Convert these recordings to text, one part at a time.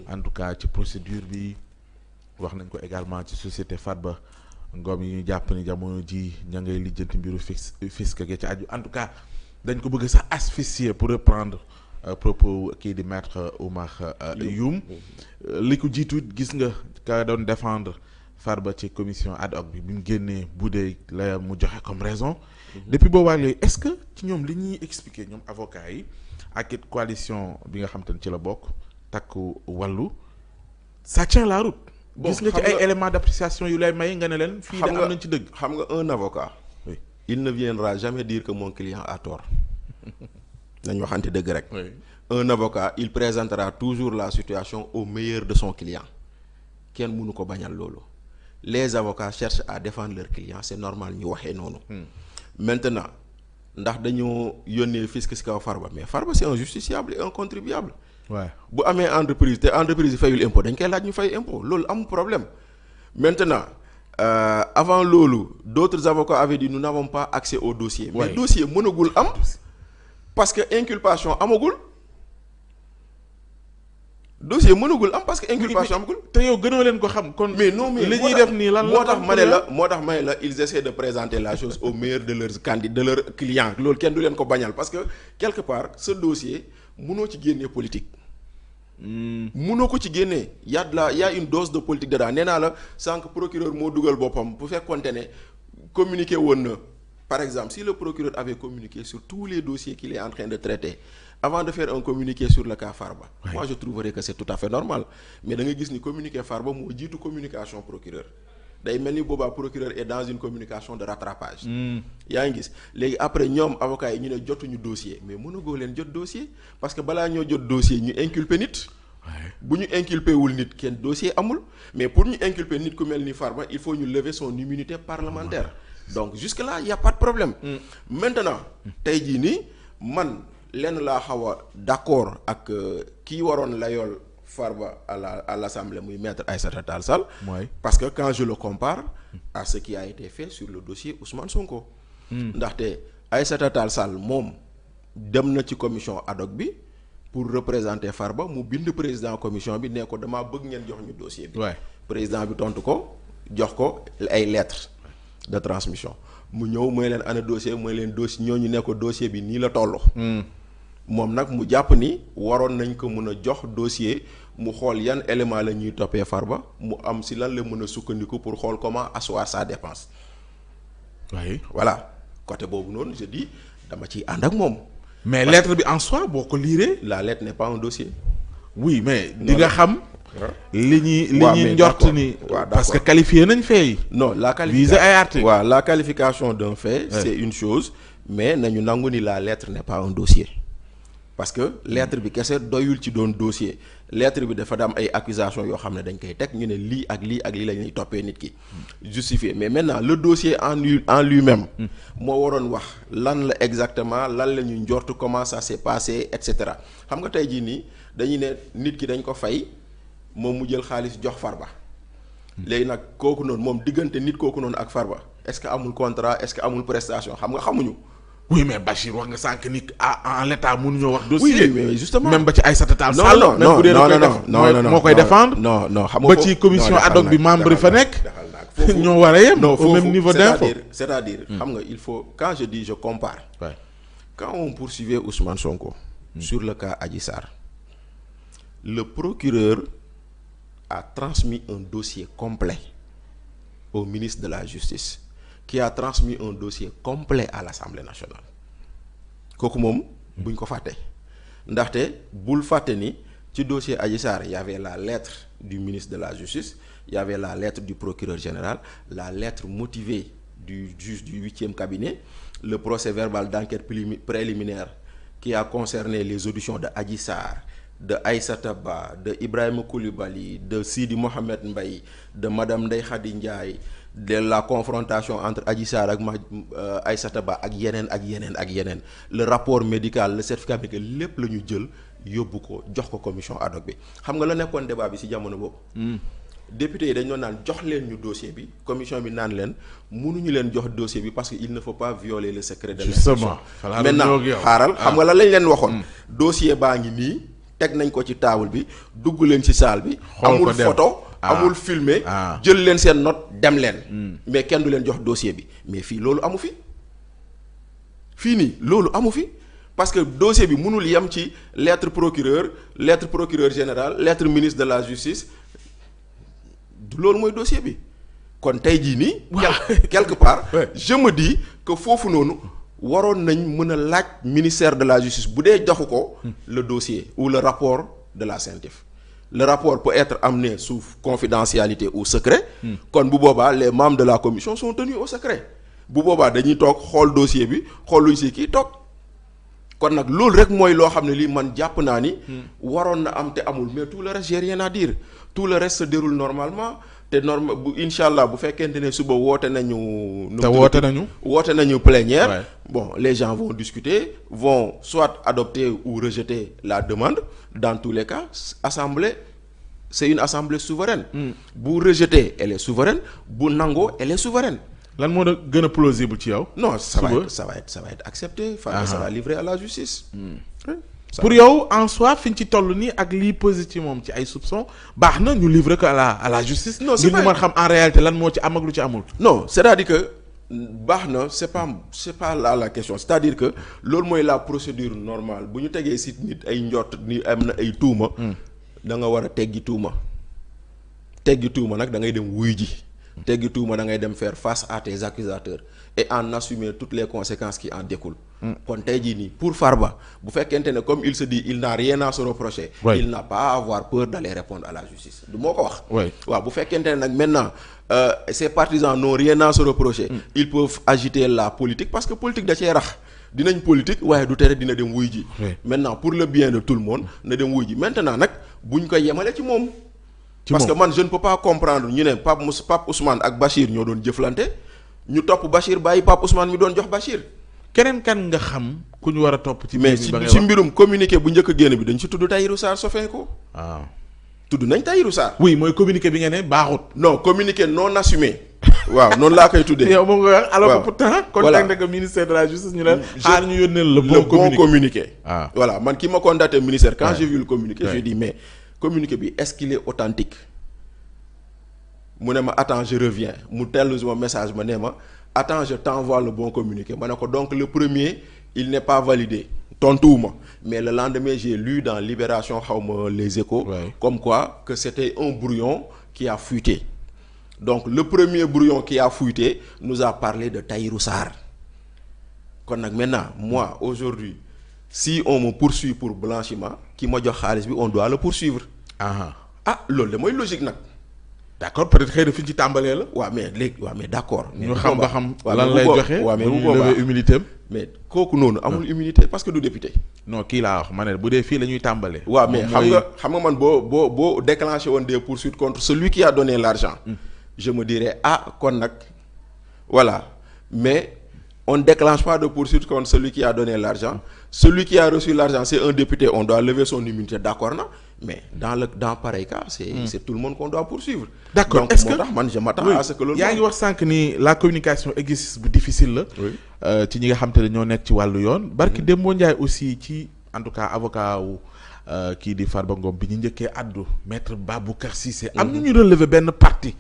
en tout cas ci procédure bi wax nañ ko également ci société Farba Ngom yi ñu jàpp ni jamono ji ña ngay lijjanti mbiru fisc gi ci aju en tout cas dañ ko bëgg sax asphyxier pour reprendre propos kii di maître Oumar Youm li ko jiitu gis nga ka doon défendre Farba ci commission ad hoc bi mu génnee bu dee la mu joxe comme raison depuis boobaa léegi est-ce que ci ñoom li ñuy expliquer ñoom avocats yi ak it coalition bi nga xam te ne ci la bokk takku wàllu ça tient la route. gis nga ci ay éléments d'appréciation yu lay may nga ne leen. fii de am nañ ci dëgg. xam nga un avocat. oui il ne viendra jamais dire que mon client a tort. nañ waxante dëgg rek. oui un avocat il présentera toujours la situation au meilleur de son client kenn mënu ko bañal loolu. les avocats cherchent à défendre leur client c'est normal ñu waxee noonu. maintenant ndax dañoo yónnee fisc ci kaw Farba mais Farba c'est un justiciable et un contribuable. waaw bu amee entreprise te entreprise yi fayul impôt dañ koy laaj ñu fay impôt loolu amul problème maintenant avant loolu d'autres avocats avaient dit nous n'avons pas accès au dossier. mais dossier mënagul am parce que inculpation amagul. dossier mënagul am parce que inculpation amagul. te yow gënoo leen ko xam kon. mais non mais li ñuy def nii lan la moo tax ma ne la ils essaient de présenter la chose au meilleur de leurs candidats de leurs clients loolu kenn du leen ko bañal parce que quelque part ce dossier mënoo ci génnee politique. mënoo ko ci génnee y a une dose de politique dedans nee naa la sànq procureur moo dugal boppam bu fekkonte ne communiqué woon na par exemple si le procureur avait communiqué sur tous les dossiers qu'il est en train de traiter avant de faire un communiqué sur le cas Farba. Oui. Moi je trouverais que c'est tout à fait normal mais da nga gis ni communiqué Farba moo jiitu communication procureur day mel ni boobaa procureur est dans une communication de rattrapage. yaa ngi gis léegi après ñoom avocats yi ñu ne jotuñu dossier mais mënugoo leen jot dossier parce que balaa ñoo jot dossier ñu inculper nit. bu ñu inculper wul nit kenn dossier amul mais pour ñu inculper nit ku mel ni Farba il faut ñu lever son immunité parlementaire. donc jusque là y a pas de problème. maintenant tey jii nii man lenn laa xaw a d'accord ak kii waroon layool Farba à l'Assemblée muy maître Aïssata Tall Sall. parce que quand je le compare à ce qui a été fait sur le dossier Ousmane Sonko. ndaxte Aïssata Tall Sall moom dem na ci commission ad hoc bi pour représenter Farba mu bind président commission bi ne ko damaa bëgg ngeen jox ñu dossier bi. président bi tontu ko jox ko ay lettres de transmission mu ñëw mooy leen ana dossier mooy leen dossier ñooñu ne ko dossier bi nii la toll. moom nag mu jàpp ni waroon nañ ko mën a jox dossier mu xool yan élément la ñuy toppee Farba mu am si lan la mën a sukkandiku pour xool comment asseoir sa dépense. oui voilà côté boobu noonu je dis dama ciy ànd ak moom. mais lettre bi en soi boo ko liiree. la lettre n'est pas un dossier. oui mais di nga xam. li ñuy njort ni. parce que qualifié nañ fait. non la qualification d'un fait. c'est une chose mais nañu nangu ni la lettre n'est pas un dossier. parce que lettre bi kese doyul ci doon dossier lettre bi dafa am ay accusations yoo xam ne dañ koy teg ñu ne lii ak lii ak lii la ñuy toppee nit ki justifié mais maintenant le dossier en lui-même moo waroon wax lan la exactement lan la ñuy njort comment ça s'est passé et cetera xam nga tey jii nii dañuy ne nit ki dañ ko fay moom mu jël xaalis jox Farba léegi nag kooku noonu moom diggante nit kooku noonu ak Farba est-ce que amul contrat est-ce que amul prestation xam nga xamuñu. oui mais Bachir wax nga sànq ni en l'état mënuñoo wax dossier. oui mais justement même ba ci Aïssata Tall Sall. non moo koy défendre. non xam nga ba ci commission ad hoc bi membre yi fa nekk. ñoo war a yem au même niveau d'info. c'est-à-dire xam nga il faut quand je dis je compare. quand on poursuivait Ousmane Sonko. sur le cas Adji Sarr. le procureur a transmis un dossier complet au ministre de la Justice. qui a transmis un dossier complet à l'Assemblée nationale kooku moom buñ ko fàtte ndaxte bul fàtte ni ci dossier Adji Sarr y avait la lettre du ministre de la Justice y avait la lettre du procureur général la lettre motivée du juge du 8e cabinet le procès verbal d'enquête préliminaire qui a concerné les auditions de Adji Sarr de Aïssata Ba de Ibrahima Coulibaly de Sidi Mohamed Mbaye de madame Ndeye Khady Ndiaye de la confrontation entre Adji Sarr ak Aïssata Ba ak yeneen le rapport médical le certificat médical lépp la ñu jël yóbbu ko jox ko commission ad hoc bi xam nga la nekkoon débat bi ci jamono boobu. député yi dañ doon naan jox leen ñu dossier bi commission bi naan leen mënuñu leen jox dossier bi parce que il ne faut pas violer le secret de l'instruction. justement maintenant xaaral xam nga la lañ leen waxoon. dossier baa ngi nii teg nañ ko ci table bi dugg leen ci salle bi. amul photo amul filmer jël leen seen note dem leen. mais kenn du leen jox dossier bi mais fii loolu amu fi. fii nii loolu amu fi parce que dossier bi mënul yem ci lettre procureur général lettre ministre de la justice loolu mooy dossier bi kon tey jii nii. quelque part je me dis que foofu noonu waroon nañ mën a laaj ministère de la justice bu dee joxu ko le dossier ou le rapport de la CENTIF. Le rapport peut être amené sous confidentialité ou secret. kon bu boobaa les membres de la commission sont tenus au secret. bu boobaa dañuy toog xool dossier bi xool luñ si kii toog kon nag loolu rek mooy loo xam ne lii man jàpp naa ni. waroon na am te amul mais tout le reste j'ai rien à dire tout le reste se déroule normalement te bu incha allah bu fekkente ne suba woote nañu. woote nañu plénière. Ouais. Bon les gens vont discuter vont soit adopter ou rejeter la demande dans tous les cas assemblée c'est une assemblée souveraine. bu rejeter elle est souveraine bu nangoo elle est souveraine. lan moo gën a plausible ci yow. non ça va être accepté. ça va livrer à la justice. pour yow en soi fi ñu ci toll nii ak lii posé ci moom ci ay soupçons baax na ñu livrer ko à la justice. non c'est pas ngir ñu mën xam en réalité lan moo ci am ak lu ci amul. non c'est-à-dire que baax na c'est pas là la question c'est-à-dire que loolu mooy la procédure normale bu ñu tegee si nit ay njort ni am na ay tuuma. da nga war a teggi tuuma nag da ngay dem wuy ji. teggi tuuma da ngay dem faire face à tes accusateurs et en assumer toutes les conséquences qui en découlent. kon tey jii nii pour Farba bu fekkente ne comme il se dit il n'a rien à se reprocher. Oui. Il n'a pas à avoir peur d'aller répondre à la justice du moo ko wax. waaw bu fekkente ne nag maintenant ses partisans n'ont rien à se reprocher. Ils peuvent agiter la politique parce que politique da cee rax dinañ politique waaye du tere dina dem wuy ji. Maintenant pour le bien de tout le monde na dem wuy ji maintenant nag buñ ko yemale ci moom. parce que man je ne peux pas comprendre ñu ne Pape Ousmane ak Bachir ñoo doon jëflante ñu topp Bachir bàyyi Pape Ousmane mi doon jox Bachir. keneen kan nga xam ku ñu war a topp. ci mais ci mbirum communiqué bu njëkk a génn bi dañ ci tudd Tahirou Sarr Sofenko. waaw tudd nañ Tahirou Sarr. oui mooy communiqué bi nga ne baaxut. non communiqué non assumé. waaw noonu laa koy tuddee. yow moom nga wax alors que pourtant. voilà contacté nga ministère de la justice ñu ne. xaar ñu yónneel le bon communiqué. Ah. Voilà man ki ma contacté ministère quand j'ai vu le communiqué. j'ai dit mais communiqué bi est-ce qu'il est authentique mu ne ma attends je reviens mu tellu ma message ma ne ma attends je t'envoie le bon communiqué ma ne ko donc le premier il n'est pas validé tontuwuma mais le lendemain j'ai lu dans Libération xawma Les Échos. Comme quoi que c'était un brouillon qui a fuité donc le premier brouillon qui a fuité nous a parlé de Tahirou Sarr kon nag maintenant moi aujourd'hui si on me poursuit pour blanchiment ki ma jox xaalis bi on doit le poursuivre. Loolu de mooy logique nag. d'accord peut-être xëy na fi ñu ci tàmbalee la. waaw mais léegi waaw mais d'accord. ñu xam ba xam lan lay joxe. waaw mais bu boobaa humilité am. mais kooku noonu amul immunité parce que du député. non kii laa wax ma ne bu dee fii la ñuy tàmbalee. waaw mais xam nga man boo déclenché woon des poursuites contre celui qui a donné l'argent. je me dirais kon nag voilà mais on ne déclenche pas de poursuite contre celui qui a donné l'argent. Celui qui a reçu l'argent c'est un député on doit lever son immunité d'accord na mais dans pareil cas c'est tout le monde qu'on doit poursuivre. D'accord donc est-ce que moo tax man je m'attends à ce que loolu. yaa ngi wax sànq ni la communication exercice bu difficile la. ci ñi nga xam te ne ñoo nekk ci wàllu yoon. Barki Dembo Ndiaye aussi ci en tout cas avocat wu kii di Farba Ngom bi ñu njëkkee addu maître Baboucar Cissé. am na ñu relever benn partie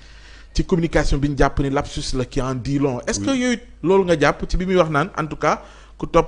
ci communication bi ñu jàpp ni lapsus la qui en dit long. est-ce que yooyu loolu nga jàpp ci bi muy wax naan en tout cas ku topp.